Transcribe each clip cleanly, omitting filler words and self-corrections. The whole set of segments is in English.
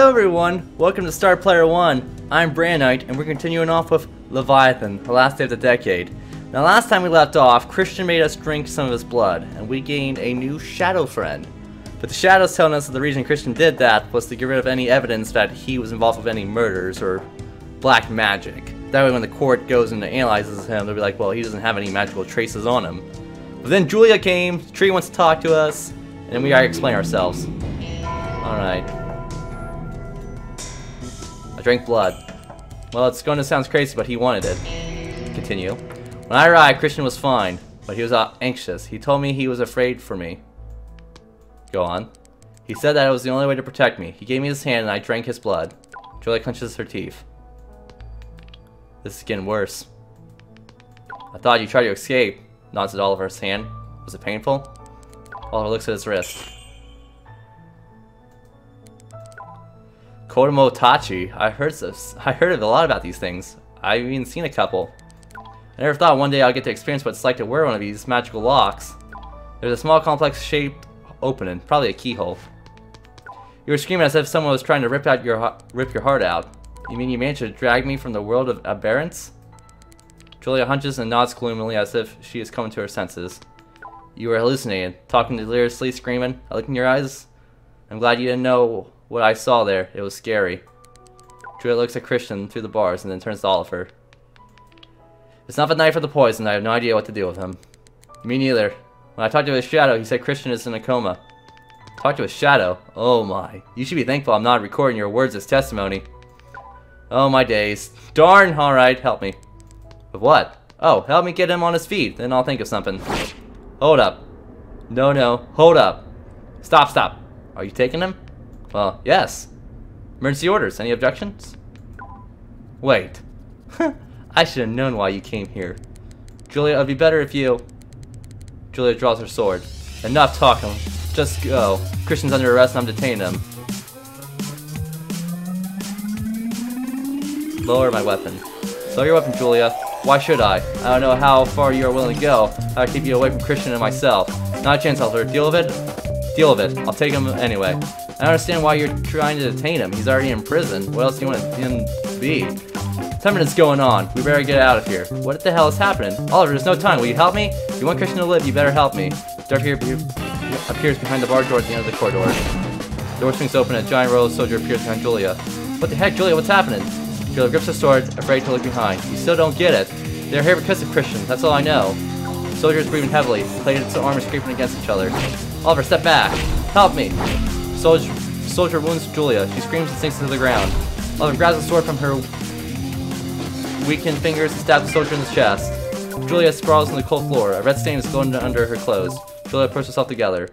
Hello everyone, welcome to Star Player 1. I'm Knight, and we're continuing off with Leviathan, the last day of the decade. Now last time we left off, Christian made us drink some of his blood, and we gained a new shadow friend. But the shadow's telling us that the reason Christian did that was to get rid of any evidence that he was involved with any murders or black magic. That way when the court goes and analyzes him, they'll be like, well, he doesn't have any magical traces on him. But then Julia came, the tree wants to talk to us, and then we gotta explain ourselves. Alright. I drank blood. Well, it's going to sound crazy, but he wanted it. Continue. When I arrived, Christian was fine, but he was anxious. He told me he was afraid for me. Go on. He said that it was the only way to protect me. He gave me his hand and I drank his blood. Julia clenches her teeth. This is getting worse. I thought you tried to escape. Nods at Oliver's hand. Was it painful? Oliver looks at his wrist. Kodomo Tachi. I heard a lot about these things. I've even seen a couple. I never thought one day I'd get to experience what it's like to wear one of these magical locks. There's a small complex shaped opening, probably a keyhole. You were screaming as if someone was trying to rip your heart out. You mean you managed to drag me from the world of aberrance? Julia hunches and nods gloomily as if she is coming to her senses. You were hallucinating, talking deliriously, screaming. I look in your eyes. I'm glad you didn't know what I saw there. It was scary. Julia looks at Christian through the bars and then turns to Oliver. It's not the knife or the poison. I have no idea what to do with him. Me neither. When I talked to his shadow, he said Christian is in a coma. Talk to his shadow? Oh my. You should be thankful I'm not recording your words as testimony. Oh my days. Darn! Alright, help me. With what? Oh, help me get him on his feet, then I'll think of something. Hold up. No, hold up. Stop. Are you taking him? Well, yes. Emergency orders. Any objections? Wait. I should have known why you came here. Julia, it'd be better if you... Julia draws her sword. Enough talking. Just go. Christian's under arrest and I'm detaining him. Lower my weapon. Lower your weapon, Julia. Why should I? I don't know how far you are willing to go. I'll keep you away from Christian and myself. Not a chance, Oliver. Deal with it? Deal with it. I'll take him anyway. I don't understand why you're trying to detain him. He's already in prison. What else do you want him to be? 10 minutes going on. We better get out of here. What the hell is happening? Oliver, there's no time. Will you help me? If you want Christian to live, you better help me. Dark appears behind the bar door at the end of the corridor. The door swings open and a giant royal soldier appears behind Julia. What the heck, Julia? What's happening? Julia grips her sword, afraid to look behind. You still don't get it. They're here because of Christian. That's all I know. The soldier is breathing heavily. Plated armor scraping against each other. Oliver, step back. Help me. Soldier wounds Julia. She screams and sinks to the ground. Oliver grabs the sword from her weakened fingers and stabs the soldier in the chest. Julia sprawls on the cold floor. A red stain is glowing under her clothes. Julia pulls herself together.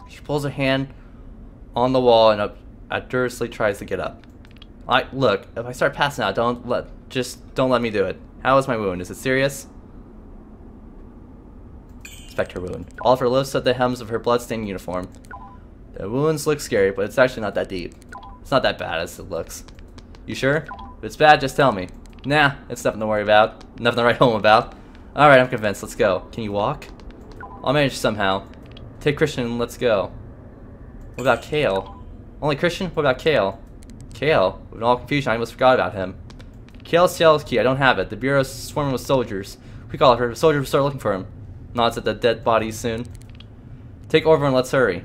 She pulls her hand on the wall and adversely tries to get up. Look, if I start passing out, don't let me do it. How is my wound? Is it serious? Inspect her wound. Oliver lifts at the hems of her bloodstained uniform. The wounds look scary, but it's actually not that deep. It's not that bad as it looks. You sure? If it's bad, just tell me. Nah, it's nothing to worry about. Nothing to write home about. Alright, I'm convinced. Let's go. Can you walk? I'll manage somehow. Take Christian and let's go. What about Kale? Only Christian? What about Kale? Kale? With all confusion, I almost forgot about him. Kale's cell key. I don't have it. The bureau's swarming with soldiers. Quick, Oliver. The soldiers will start looking for him. Nods at the dead bodies soon. Take over and let's hurry.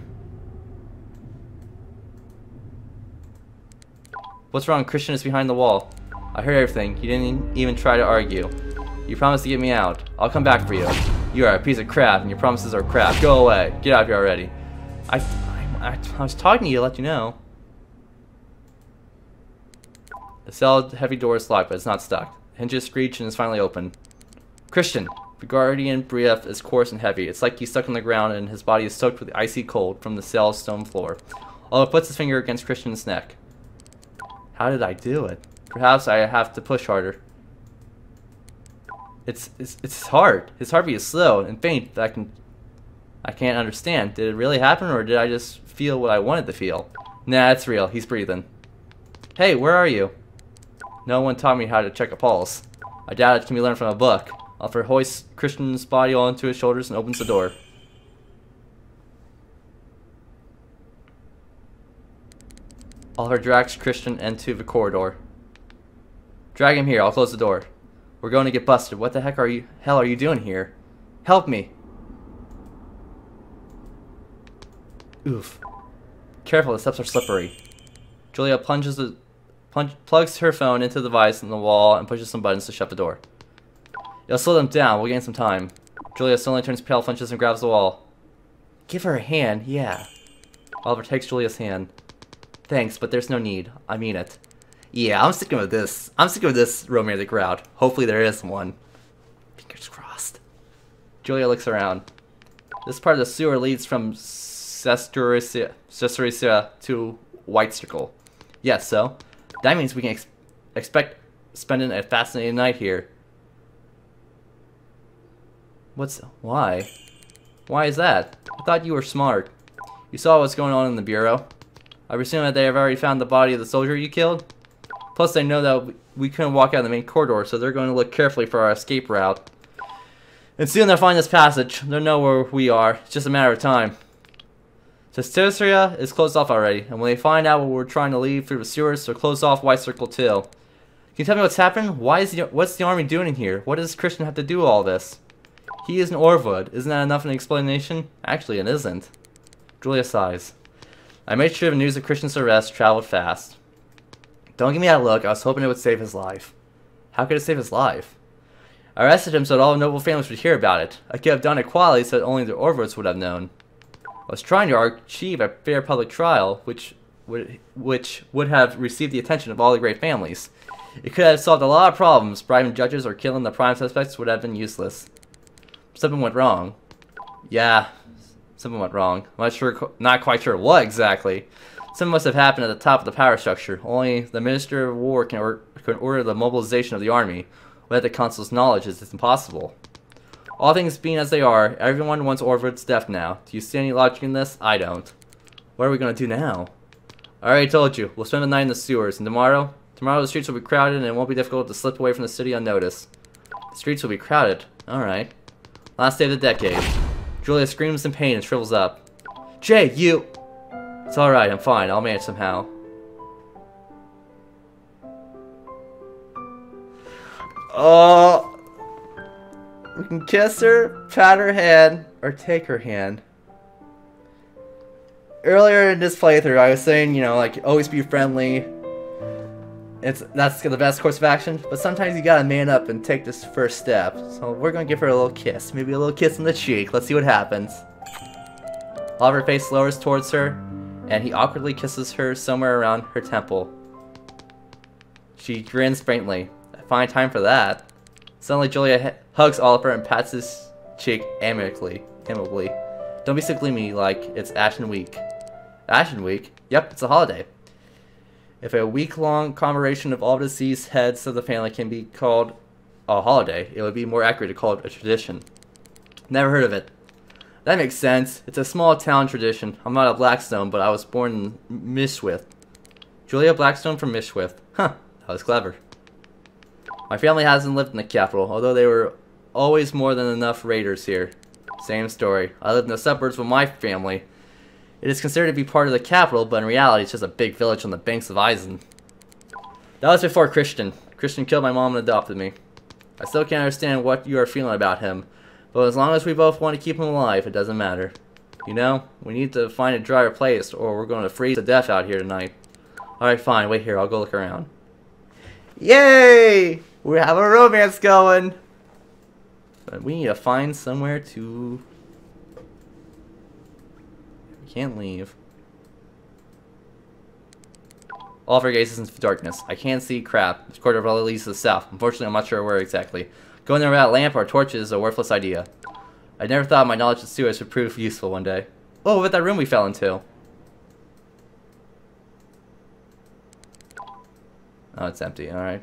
What's wrong? Christian is behind the wall. I heard everything. You didn't even try to argue. You promised to get me out. I'll come back for you. You are a piece of crap, and your promises are crap. Go away. Get out of here already. I was talking to you to let you know. The cell heavy door is locked, but it's not stuck. The hinges screech and is finally open. Christian! The guardian breath is coarse and heavy. It's like he's stuck on the ground and his body is soaked with icy cold from the cell's stone floor. Oliver puts his finger against Christian's neck. How did I do it? Perhaps I have to push harder. It's hard. His heartbeat is slow and faint that I can't understand. Did it really happen or did I just feel what I wanted to feel? Nah, it's real. He's breathing. Hey, where are you? No one taught me how to check a pulse. I doubt it can be learned from a book. Oliver hoists Christian's body onto his shoulders and opens the door. Oliver drags Christian into the corridor. Drag him here, I'll close the door. We're going to get busted. What the hell are you doing here? Help me! Oof. Careful, the steps are slippery. Julia plugs her phone into the device in the wall and pushes some buttons to shut the door. It'll slow them down, we'll gain some time. Julia suddenly turns pale, flinches, and grabs the wall. Give her a hand, yeah. Oliver takes Julia's hand. Thanks, but there's no need. I mean it. Yeah, I'm sticking with this. I'm sticking with this romantic route. Hopefully there is one. Fingers crossed. Julia looks around. This part of the sewer leads from Caesarea to White Circle. Yes, so that means we can expect spending a fascinating night here. Why? Why is that? I thought you were smart. You saw what's going on in the bureau. I presume that they have already found the body of the soldier you killed. Plus, they know that we couldn't walk out of the main corridor, so they're going to look carefully for our escape route. And soon they'll find this passage. They'll know where we are. It's just a matter of time. Caesarea is closed off already, and when they find out we're trying to leave through the sewers, they'll close off White Circle too. Can you tell me what's happened? What's the army doing in here? What does Christian have to do with all this? He is an Orvwood. Isn't that enough of an explanation? Actually, it isn't. Julia sighs. I made sure the news of Christian's arrest traveled fast. Don't give me that look. I was hoping it would save his life. How could it save his life? I arrested him so that all noble families would hear about it. I could have done it quietly so that only the Orvwoods would have known. I was trying to achieve a fair public trial, which would have received the attention of all the great families. It could have solved a lot of problems. Bribing judges or killing the prime suspects would have been useless. Something went wrong. Yeah, something went wrong. I'm not quite sure what exactly. Something must have happened at the top of the power structure. Only the Minister of War can order the mobilization of the army. Without the Council's knowledge, it's impossible. All things being as they are, everyone wants Orvwood's death now. Do you see any logic in this? I don't. What are we going to do now? I already told you. We'll spend the night in the sewers. And tomorrow the streets will be crowded and it won't be difficult to slip away from the city unnoticed. The streets will be crowded. Alright. Last day of the decade. Julia screams in pain and shrivels up. Jay, you... It's alright, I'm fine. I'll manage somehow. Oh... We can kiss her, pat her hand, or take her hand. Earlier in this playthrough, I was saying, you know, like, always be friendly. That's the best course of action, but sometimes you gotta man up and take this first step. So we're gonna give her a little kiss. Maybe a little kiss on the cheek. Let's see what happens. Oliver's face lowers towards her, and he awkwardly kisses her somewhere around her temple. She grins faintly. I find time for that. Suddenly, Julia hugs Oliver and pats his cheek amicably. Don't be so gloomy like it's Ashen Week. Ashen Week? Yep, it's a holiday. If a week-long commemoration of all deceased heads of the family can be called a holiday, it would be more accurate to call it a tradition. Never heard of it. That makes sense. It's a small town tradition. I'm not a Blackstone, but I was born in Mishwith. Julia Blackstone from Mishwith. Huh, that was clever. My family hasn't lived in the capital, although there were always more than enough raiders here. Same story. I lived in the suburbs with my family. It is considered to be part of the capital, but in reality it's just a big village on the banks of Eisen. That was before Christian. Christian killed my mom and adopted me. I still can't understand what you are feeling about him, but as long as we both want to keep him alive, it doesn't matter. You know, we need to find a drier place or we're going to freeze to death out here tonight. Alright, fine. Wait here. I'll go look around. Yay! We have a romance going! But we need to find somewhere to... We can't leave. Oliver gazes into the darkness. I can't see crap. This corridor probably leads to the south. Unfortunately, I'm not sure where exactly. Going there without a lamp or a torch is a worthless idea. I never thought my knowledge of sewers would prove useful one day. Oh, what about that room we fell into? Oh, it's empty. Alright.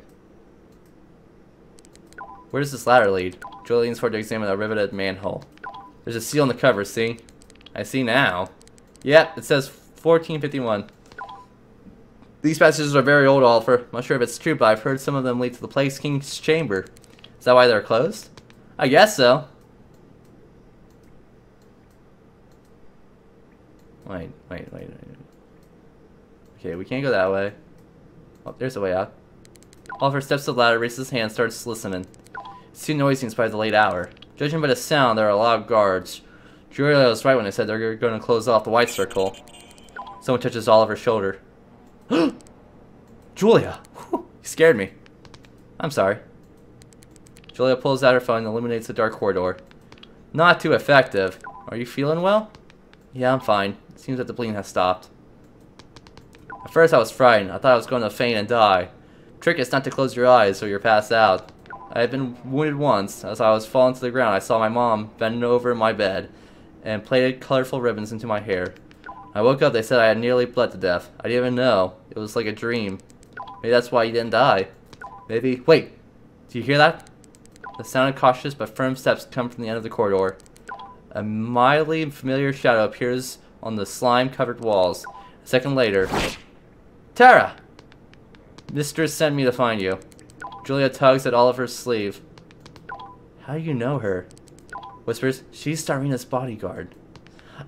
Where does this ladder lead? Julia leans forward to examine the riveted manhole. There's a seal on the cover, see? I see now. Yep, it says 1451. These passages are very old, Oliver. I'm not sure if it's true, but I've heard some of them lead to the Plague King's chamber. Is that why they're closed? I guess so. Wait. I Okay, we can't go that way. Oh, there's a way out. Oliver steps to the ladder, raises his hand, and starts listening. It's too noisy in spite of the late hour. Judging by the sound, there are a lot of guards. Julia was right when they said they're going to close off the white circle. Someone touches Oliver's shoulder. Julia! Whew, you scared me. I'm sorry. Julia pulls out her phone and illuminates the dark corridor. Not too effective. Are you feeling well? Yeah, I'm fine. It seems that the bleeding has stopped. At first I was frightened. I thought I was going to faint and die. The trick is not to close your eyes so you're passed out. I had been wounded once. As I was falling to the ground, I saw my mom bending over my bed and plaited colorful ribbons into my hair. When I woke up, they said I had nearly bled to death. I didn't even know. It was like a dream. Maybe that's why you didn't die. Maybe... Wait! Do you hear that? The sound of cautious but firm steps come from the end of the corridor. A mildly familiar shadow appears on the slime-covered walls. A second later... Tara! Mistress sent me to find you. Julia tugs at Oliver's sleeve. How do you know her? Whispers, she's Tarina's bodyguard.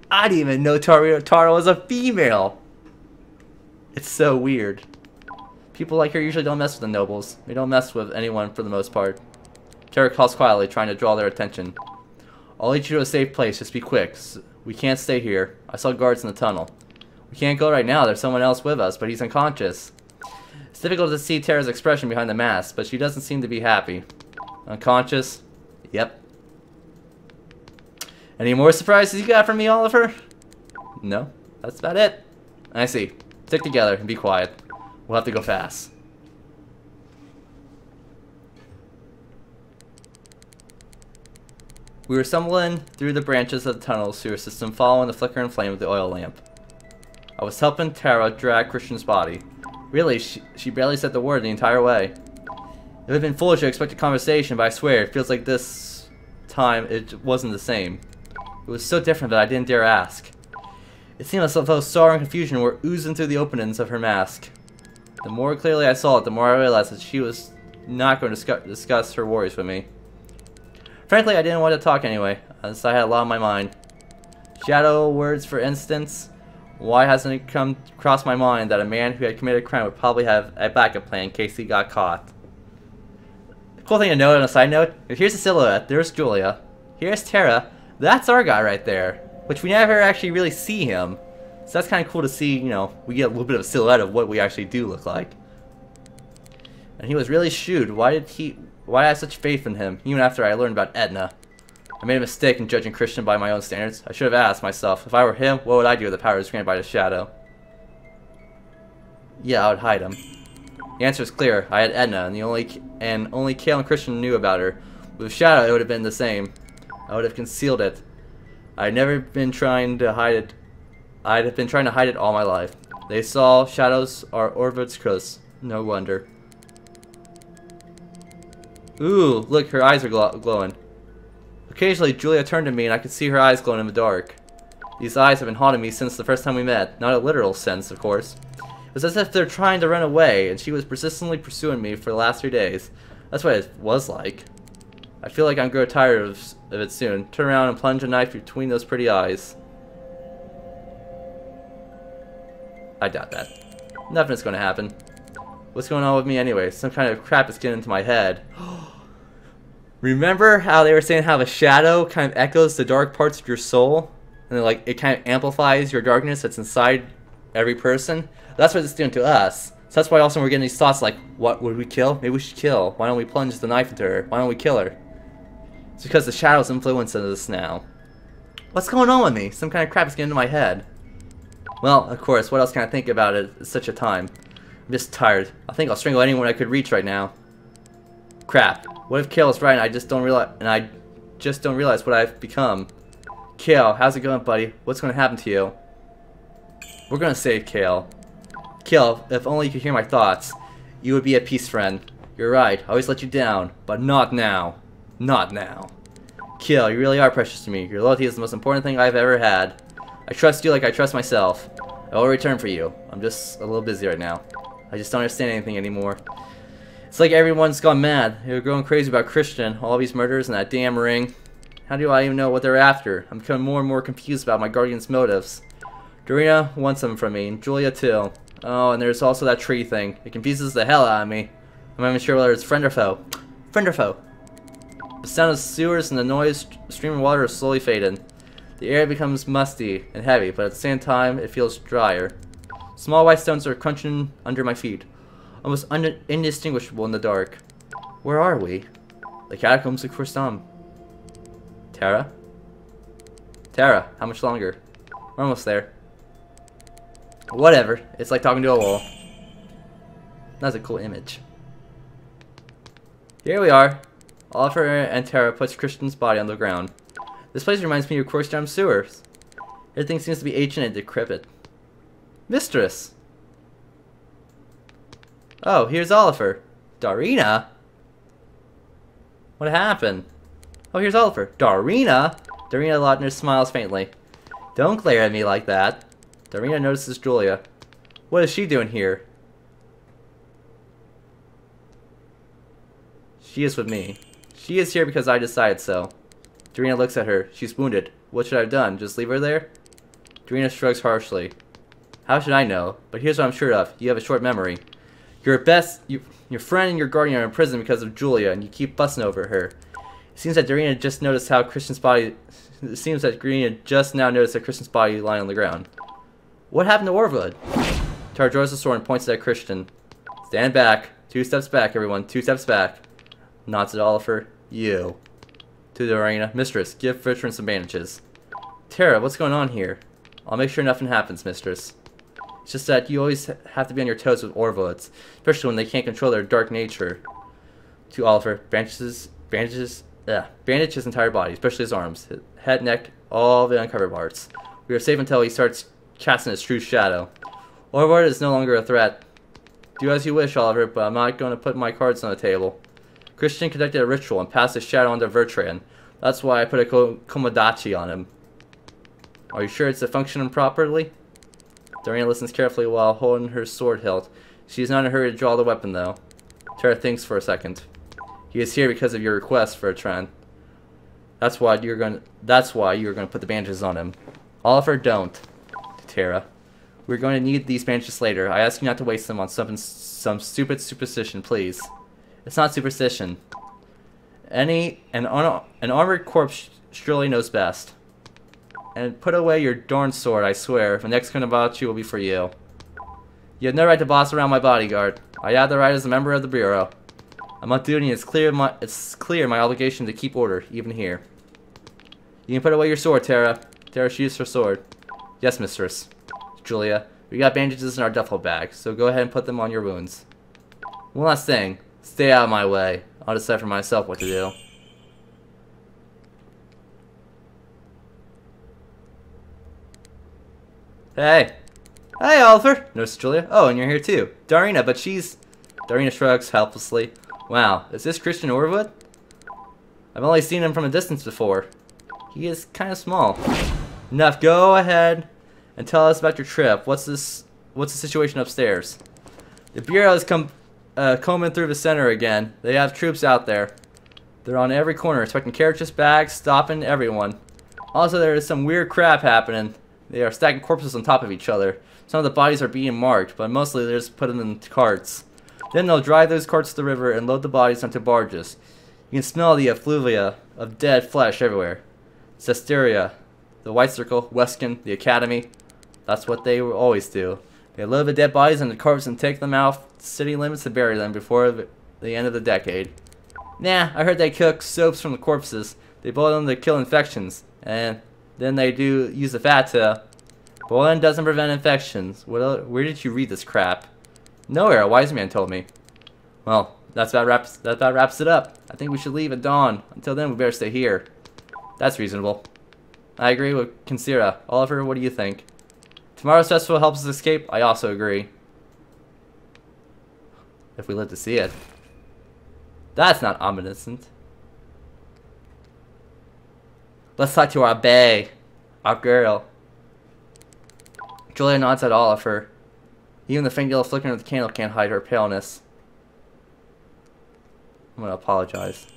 I didn't even know Tara was a female! It's so weird. People like her usually don't mess with the nobles. They don't mess with anyone for the most part. Tara calls quietly, trying to draw their attention. I'll lead you to a safe place, just be quick. We can't stay here. I saw guards in the tunnel. We can't go right now, there's someone else with us, but he's unconscious. It's difficult to see Tara's expression behind the mask, but she doesn't seem to be happy. Unconscious? Yep. Any more surprises you got from me, Oliver? No, that's about it. I see. Stick together and be quiet. We'll have to go fast. We were stumbling through the branches of the tunnel's sewer system, following the flickering flame of the oil lamp. I was helping Tara drag Christian's body. Really, she barely said the word the entire way. It would have been foolish to expect a conversation, but I swear, it feels like this time it wasn't the same. It was so different that I didn't dare ask. It seemed as though sorrow and confusion were oozing through the openings of her mask. The more clearly I saw it, the more I realized that she was not going to discuss her worries with me. Frankly, I didn't want to talk anyway, as I had a lot on my mind. Shadow words, for instance. Why hasn't it come across my mind that a man who had committed a crime would probably have a backup plan in case he got caught? The cool thing to note on a side note, here's a silhouette, there's Julia. Here's Tara, that's our guy right there. Which we never actually really see him. So that's kind of cool to see, you know, we get a little bit of a silhouette of what we actually do look like. And he was really shrewd. Why did I have such faith in him, even after I learned about Edna? I made a mistake in judging Christian by my own standards. I should have asked myself, if I were him, what would I do with the powers granted by the Shadow? Yeah, I would hide him. The answer is clear. I had Edna, and only Kale and Christian knew about her. With Shadow, it would have been the same. I would have concealed it. I'd never been trying to hide it. I'd have been trying to hide it all my life. They saw shadows are Orvid's curse. No wonder. Ooh, look, her eyes are glowing. Occasionally, Julia turned to me and I could see her eyes glowing in the dark. These eyes have been haunting me since the first time we met. Not a literal sense, of course. It was as if they're trying to run away, and she was persistently pursuing me for the last 3 days. That's what it was like. I feel like I'm growing tired of it soon. Turn around and plunge a knife between those pretty eyes. I doubt that. Nothing's gonna happen. What's going on with me anyway? Some kind of crap is getting into my head. Remember how they were saying how the shadow kind of echoes the dark parts of your soul? And then, like, it kind of amplifies your darkness that's inside every person? That's what it's doing to us. So that's why also we're getting these thoughts like, what would we kill? Maybe we should kill. Why don't we plunge the knife into her? Why don't we kill her? It's because the shadow's influencing us now. What's going on with me? Some kind of crap is getting into my head. Well, of course, what else can I think about it at such a time? I'm just tired. I think I'll strangle anyone I could reach right now. Crap. What if Kale is right and I just don't realize what I've become? Kale, how's it going, buddy? What's going to happen to you? We're going to save Kale. Kale, if only you could hear my thoughts, you would be a peace friend. You're right, I always let you down, but not now. Not now. Kale, you really are precious to me. Your loyalty is the most important thing I've ever had. I trust you like I trust myself. I will return for you. I'm just a little busy right now. I just don't understand anything anymore. It's like everyone's gone mad. They were going crazy about Christian, all these murders, and that damn ring. How do I even know what they're after? I'm becoming more and more confused about my guardian's motives. Dorina wants them from me, and Julia too. Oh, and there's also that tree thing. It confuses the hell out of me. I'm not even sure whether it's friend or foe. Friend or foe? The sound of sewers and the noise streaming water is slowly fading. The air becomes musty and heavy, but at the same time, it feels drier. Small white stones are crunching under my feet, almost indistinguishable in the dark. Where are we? The catacombs of Kurstam. Terra? Terra, how much longer? We're almost there. Whatever, it's like talking to a wall. That's a cool image. Here we are. Oliver and Terra puts Christian's body on the ground. This place reminds me of Kurstam sewers. Everything seems to be ancient and decrepit. Mistress! Oh, here's Oliver. Darina? What happened? Oh, here's Oliver. Darina? Darina Lautner smiles faintly. Don't glare at me like that. Darina notices Julia. What is she doing here? She is with me. She is here because I decided so. Darina looks at her. She's wounded. What should I have done? Just leave her there? Darina shrugs harshly. How should I know? But here's what I'm sure of. You have a short memory. Your friend and your guardian are in prison because of Julia, and you keep fussing over her. It seems that Darina just noticed how Christian's body... It seems that Darina just now noticed that Christian's body lying on the ground. What happened to Orwood? Tara draws the sword and points it at Christian. Stand back. 2 steps back, everyone. 2 steps back. Nods at Oliver. You. To Darina. Mistress, give Veteran some bandages. Tara, what's going on here? I'll make sure nothing happens, mistress. It's just that you always have to be on your toes with Orwoods, especially when they can't control their dark nature. To Oliver, bandage his entire body, especially his arms, his head, neck, all the uncovered parts. We are safe until he starts casting his true shadow. Orwood is no longer a threat. Do as you wish, Oliver, but I'm not going to put my cards on the table. Christian conducted a ritual and passed his shadow onto Bertrand. That's why I put a komodachi on him. Are you sure it's functioning properly? Darina listens carefully while holding her sword hilt. She is not in a hurry to draw the weapon, though. Tara thinks for a second. He is here because of your request, Bertrand. That's why you're going to put the bandages on him. Oliver, don't. Tara. We're going to need these bandages later. I ask you not to waste them on some stupid superstition, please. It's not superstition. An armored corpse surely knows best. And put away your darn sword, I swear. The next Konobachi will be for you. You have no right to boss around my bodyguard. I have the right as a member of the Bureau. I'm on duty and it's clear my obligation to keep order, even here. You can put away your sword, Tara. Tara sheathes her sword. Yes, mistress. Julia, we got bandages in our duffel bag, so go ahead and put them on your wounds. One last thing. Stay out of my way. I'll decide for myself what to do. Hey! Hey, Oliver! Notices Julia. Oh, and you're here too. Darina, but she's... Darina shrugs helplessly. Wow, is this Christian Orwood? I've only seen him from a distance before. He is kind of small. Enough, go ahead and tell us about your trip. What's the situation upstairs? The Bureau has combing through the center again. They have troops out there. They're on every corner, inspecting carriages, bags, stopping everyone. Also, there is some weird crap happening. They are stacking corpses on top of each other. Some of the bodies are being marked, but mostly they're just putting them in carts. Then they'll drive those carts to the river and load the bodies onto barges. You can smell the effluvia of dead flesh everywhere. Cesteria, the White Circle, Weskin, the Academy. That's what they will always do. They load the dead bodies into carts and take them out city limits to bury them before the end of the decade. Nah, I heard they cook soaps from the corpses. They boil them to kill infections, and then they do use the fat to... Boiling doesn't prevent infections. Where did you read this crap? Nowhere, a wise man told me. Well, that about wraps it up. I think we should leave at dawn. Until then, we better stay here. That's reasonable. I agree with Kinsira. Oliver, what do you think? Tomorrow's festival helps us escape? I also agree. If we live to see it. That's not omniscient. Let's talk to our bae. Our girl. Julia nods at Oliver. Even the faint yellow flickering of the candle can't hide her paleness. I'm gonna apologize.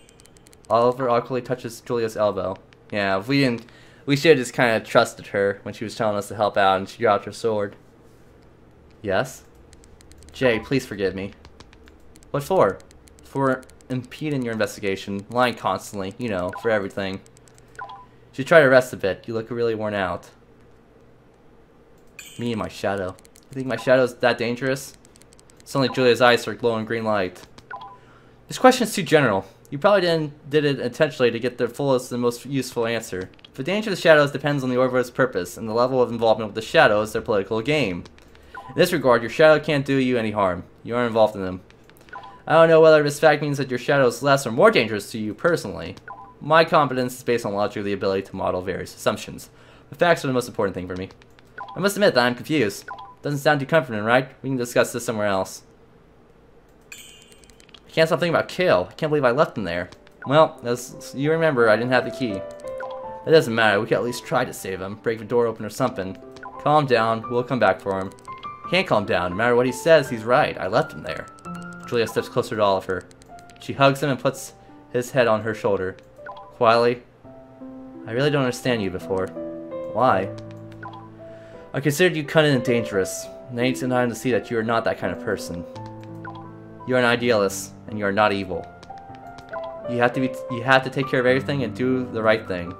Oliver awkwardly touches Julia's elbow. Yeah, we should have just kind of trusted her when she was telling us to help out and she dropped her sword. Yes? Jay, please forgive me. What for? For impeding your investigation, lying constantly, you know, for everything. You should try to rest a bit. You look really worn out. Me and my shadow. You think my shadow's that dangerous? Suddenly Julia's eyes start glowing green light. This question is too general. You probably did it intentionally to get the fullest and most useful answer. The danger of the shadows depends on the Orville's purpose and the level of involvement with the shadows, their political game. In this regard, your shadow can't do you any harm. You aren't involved in them. I don't know whether this fact means that your shadow is less or more dangerous to you personally. My competence is based on logic the ability to model various assumptions. The facts are the most important thing for me. I must admit that I'm confused. Doesn't sound too comforting, right? We can discuss this somewhere else. I can't stop thinking about Kale. I can't believe I left him there. Well, as you remember, I didn't have the key. It doesn't matter. We can at least try to save him. Break the door open or something. Calm down. We'll come back for him. Can't calm down. No matter what he says, he's right. I left him there. Julia steps closer to Oliver. She hugs him and puts his head on her shoulder. Quietly, I really don't understand you before. Why? I considered you cunning and dangerous. And I need some time to see that you are not that kind of person. You are an idealist, and you are not evil. You have to take care of everything and do the right thing.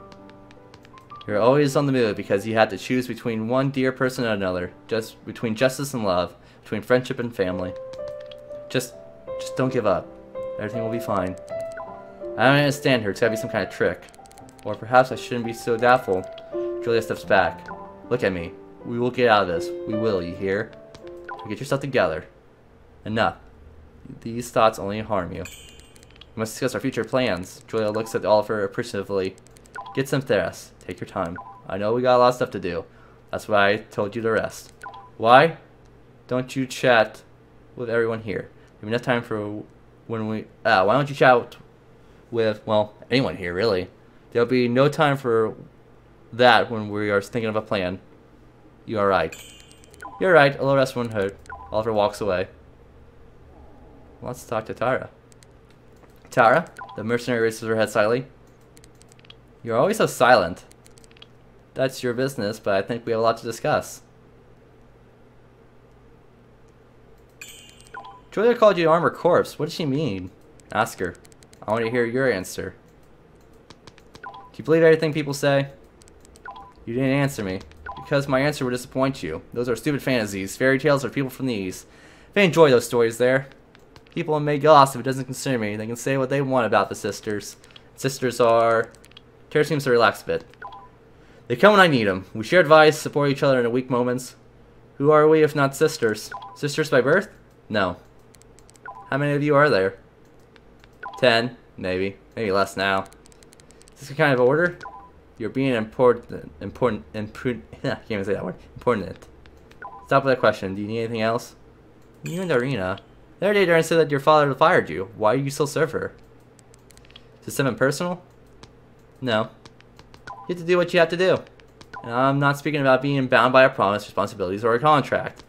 You're always on the move because you have to choose between one dear person and another. Just between justice and love, between friendship and family. Just don't give up. Everything will be fine. I don't understand her. It's gotta be some kind of trick. Or perhaps I shouldn't be so doubtful. Julia steps back. Look at me. We will get out of this. We will, you hear? Now get yourself together. Enough. These thoughts only harm you. We must discuss our future plans. Julia looks at Oliver appreciatively. Get some rest. Take your time. I know we got a lot of stuff to do. That's why I told you to rest. Why don't you chat with everyone here? We have enough time for when we... why don't you chat with, well, anyone here, really. There'll be no time for that when we are thinking of a plan. You are right. You're right. A little rest won't hurt. Oliver walks away. Let's talk to Tara. Tara? The mercenary raises her head slightly. You're always so silent. That's your business, but I think we have a lot to discuss. Julia called you armored corpse. What does she mean? Ask her. I want to hear your answer. Do you believe everything people say? You didn't answer me. Because my answer would disappoint you. Those are stupid fantasies. Fairy tales are people from the East. They enjoy those stories there. People may gossip. It doesn't concern me. They can say what they want about the sisters. Sisters are... Tara seems to relax a bit. They come when I need them. We share advice, support each other in the weak moments. Who are we if not sisters? Sisters by birth? No. How many of you are there? 10, maybe. Maybe less now. Is this a kind of order? You're being important. I can't even say that word. Important. Stop with that question. Do you need anything else? You and Darina. The other day, Darina said that your father fired you. Why do you still serve her? Is this something personal? No. You have to do what you have to do. And I'm not speaking about being bound by a promise, responsibilities, or a contract.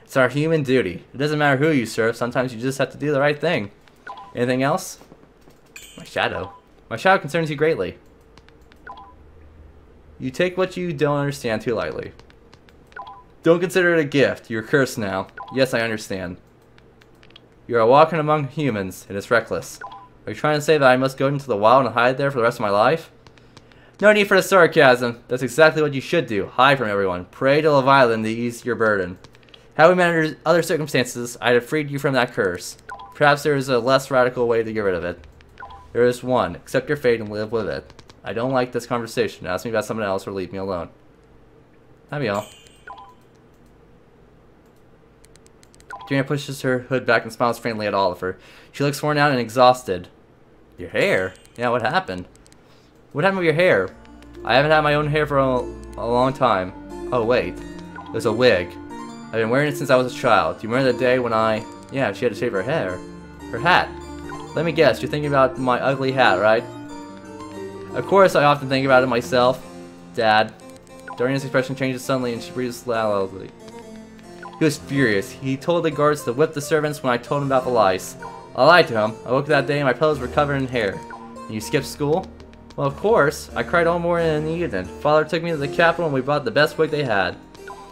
It's our human duty. It doesn't matter who you serve. Sometimes you just have to do the right thing. Anything else? My shadow. My shadow concerns you greatly. You take what you don't understand too lightly. Don't consider it a gift. You're cursed now. Yes, I understand. You are walking among humans. It is reckless. Are you trying to say that I must go into the wild and hide there for the rest of my life? No need for the sarcasm. That's exactly what you should do. Hide from everyone. Pray to Leviathan to ease your burden. Had we met under other circumstances, I'd have freed you from that curse. Perhaps there is a less radical way to get rid of it. There is one. Accept your fate and live with it. I don't like this conversation. Ask me about someone else or leave me alone. That'd be all. Darina pushes her hood back and smiles faintly at Oliver. She looks worn out and exhausted. Your hair? Yeah, what happened? What happened with your hair? I haven't had my own hair for a long time. Oh, wait. It was a wig. I've been wearing it since I was a child. Do you remember the day when Yeah, she had to shave her hair. Her hat. Let me guess, you're thinking about my ugly hat, right? Of course, I often think about it myself. Dad. Darina's expression changes suddenly and she breathes loudly. He was furious. He told the guards to whip the servants when I told him about the lice. I lied to him. I woke that day and my pillows were covered in hair. And you skipped school? Well, of course. I cried all morning and in the evening. Father took me to the capital and we bought the best wig they had.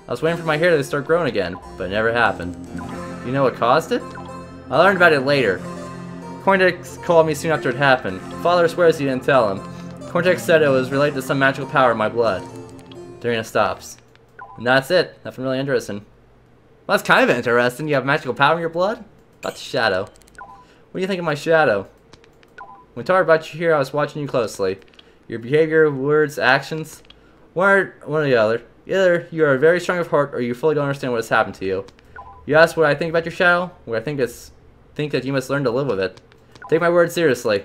I was waiting for my hair to start growing again, but it never happened. You know what caused it? I learned about it later. Cortex called me soon after it happened. Father swears he didn't tell him. Cortex said it was related to some magical power in my blood. Darina stops. And that's it. Nothing really interesting. Well, that's kind of interesting. You have magical power in your blood? About the shadow. What do you think of my shadow? When I talked about you here, I was watching you closely. Your behavior, words, actions. One or the other. Either you are very strong of heart or you fully don't understand what has happened to you. You ask what I think about your shadow? Well, I think that you must learn to live with it. Take my word seriously.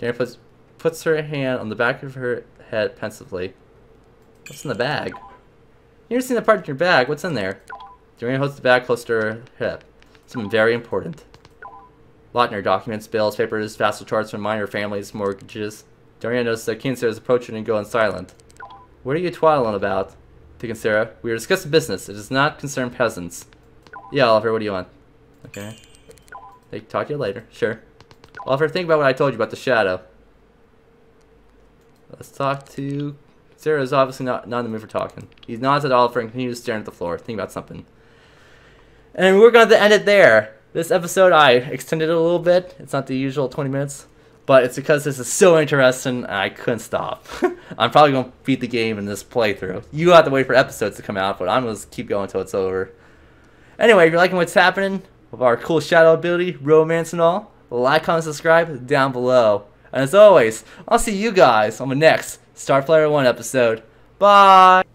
Darina puts her hand on the back of her head pensively. What's in the bag? You ever seen the part in your bag? What's in there? Darina holds the bag close to her hip. Something very important. Lautner documents, bills, papers, vassal charts from minor families, mortgages. Darina notices that Kinsera is approaching and going silent. What are you twaddling about? To Kinsera, we are discussing business. It does not concern peasants. Yeah, Oliver, what do you want? Okay. Hey, talk to you later. Sure. Oliver, think about what I told you about the shadow. Let's talk to... Sarah is obviously not in the mood for talking. He nods at Oliver and continues staring at the floor, thinking about something. And we're going to end it there. This episode, I extended it a little bit. It's not the usual 20 minutes. But it's because this is so interesting, and I couldn't stop. I'm probably going to beat the game in this playthrough. You have to wait for episodes to come out, but I'm going to keep going until it's over. Anyway, if you're liking what's happening with our cool shadow ability, romance and all, like, comment, subscribe down below. And as always, I'll see you guys on the next Star Player 1 episode. Bye!